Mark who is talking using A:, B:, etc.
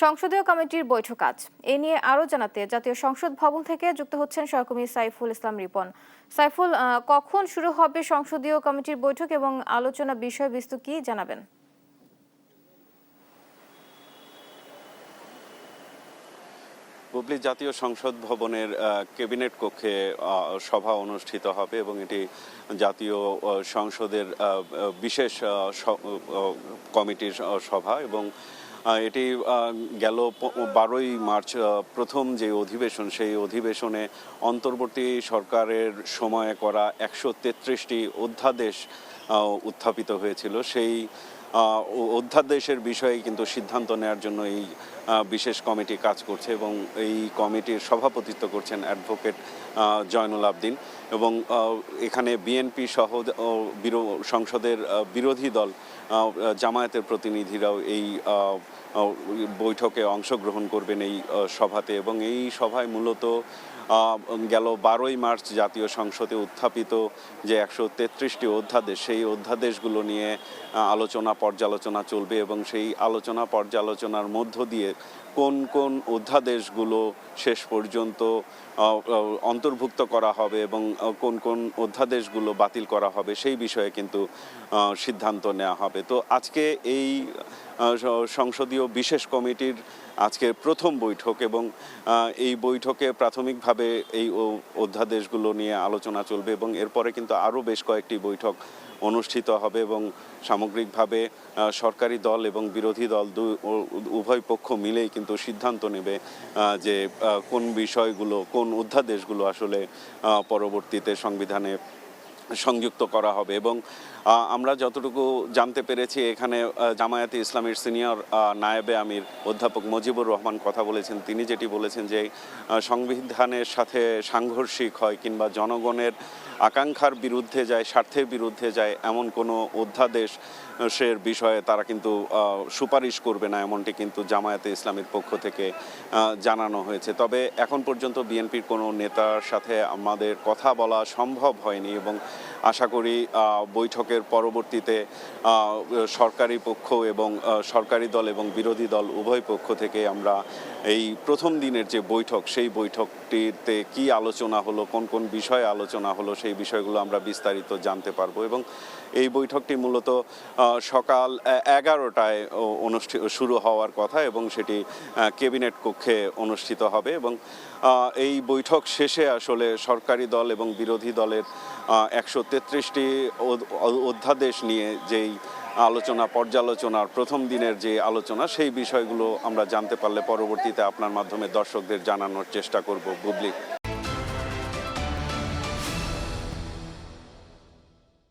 A: সংসদীয় কমিটির বৈঠক আজ। এ নিয়ে আরো জানাতে জাতীয় সংসদ ভবন থেকে যুক্ত হচ্ছেন সহকর্মী সাইফুল ইসলাম রিপন। সাইফুল, কখন শুরু হবে সংসদীয় কমিটির বৈঠক এবং আলোচনা বিষয়বস্তু কি জানাবেন?
B: বুবলি, জাতীয় সংসদ ভবনের ক্যাবিনেট কক্ষে সভা অনুষ্ঠিত হবে এবং এটি জাতীয় সংসদের বিশেষ কমিটির সভা এবং এটি গেল 12ই মার্চ প্রথম যে অধিবেশন, সেই অধিবেশনে অন্তর্বর্তী সরকারের সময়ে করা 133টি অধ্যাদেশ উত্থাপিত হয়েছিল। সেই অধ্যাদেশের বিষয়ে কিন্তু সিদ্ধান্ত নেওয়ার জন্য এই বিশেষ কমিটি কাজ করছে এবং এই কমিটির সভাপতিত্ব করছেন অ্যাডভোকেট জয়নুল আবদিন এবং এখানে বিএনপি সহ সংসদের বিরোধী দল জামায়াতের প্রতিনিধিরাও এই বৈঠকে অংশগ্রহণ করবেন এই সভাতে। এবং এই সভায় মূলত গেল 12ই মার্চ জাতীয় সংসদে উত্থাপিত যে 133টি অধ্যাদেশ, সেই অধ্যাদেশগুলো নিয়ে আলোচনা পর্যালোচনা চলবে এবং সেই আলোচনা পর্যালোচনার মধ্য দিয়ে কোন কোন অধ্যাদেশগুলো শেষ পর্যন্ত অন্তর্ভুক্ত করা হবে এবং কোন কোন অধ্যাদেশগুলো বাতিল করা হবে সেই বিষয়ে কিন্তু সিদ্ধান্ত নেওয়া হবে। তো আজকে এই সংসদীয় বিশেষ কমিটির আজকে প্রথম বৈঠক এবং এই বৈঠকে প্রাথমিকভাবে এই অধ্যাদেশগুলো নিয়ে আলোচনা চলবে এবং এরপরে কিন্তু আরও বেশ কয়েকটি বৈঠক অনুষ্ঠিত হবে এবং সামগ্রিকভাবে সরকারি দল এবং বিরোধী দল উভয় পক্ষ মিলেই কিন্তু সিদ্ধান্ত নেবে যে কোন বিষয়গুলো, কোন অধ্যাদেশগুলো আসলে পরবর্তীতে সংবিধানে সংযুক্ত করা হবে। এবং আমরা যতটুকু জানতে পেরেছি, এখানে জামায়াতে ইসলামীর সিনিয়র নায়েবে আমির অধ্যাপক মুজিবুর রহমান কথা বলেছেন। তিনি যেটি বলেছেন যে সংবিধানের সাথে সাংঘর্ষিক হয় কিংবা জনগণের আকাঙ্ক্ষার বিরুদ্ধে যায়, স্বার্থের বিরুদ্ধে যায় এমন কোনো অধ্যাদেশের বিষয়ে তারা কিন্তু সুপারিশ করবে না, এমনটি কিন্তু জামায়াতে ইসলামীর পক্ষ থেকে জানানো হয়েছে। তবে এখন পর্যন্ত বিএনপির কোনো নেতার সাথে আমাদের কথা বলা সম্ভব হয়নি এবং আশা করি বৈঠকের পরবর্তীতে সরকারি পক্ষ এবং সরকারি দল এবং বিরোধী দল উভয় পক্ষ থেকে আমরা এই প্রথম দিনের যে বৈঠক, সেই বৈঠকটিতে কি আলোচনা হলো, কোন কোন বিষয়ে আলোচনা হলো, সেই বিষয়গুলো আমরা বিস্তারিত জানতে পারবো। এবং এই বৈঠকটি মূলত সকাল 11টায় শুরু হওয়ার কথা এবং সেটি ক্যাবিনেট কক্ষে অনুষ্ঠিত হবে এবং এই বৈঠক শেষে আসলে সরকারি দল এবং বিরোধী দলের 133টি অধ্যাদেশ নিয়ে যেই আলোচনা পর্যালোচনার প্রথম দিনের যে আলোচনা, সেই বিষয়গুলো আমরা জানতে পারলে পরবর্তীতে আপনার মাধ্যমে দর্শকদের জানানোর চেষ্টা করব। বুবলি।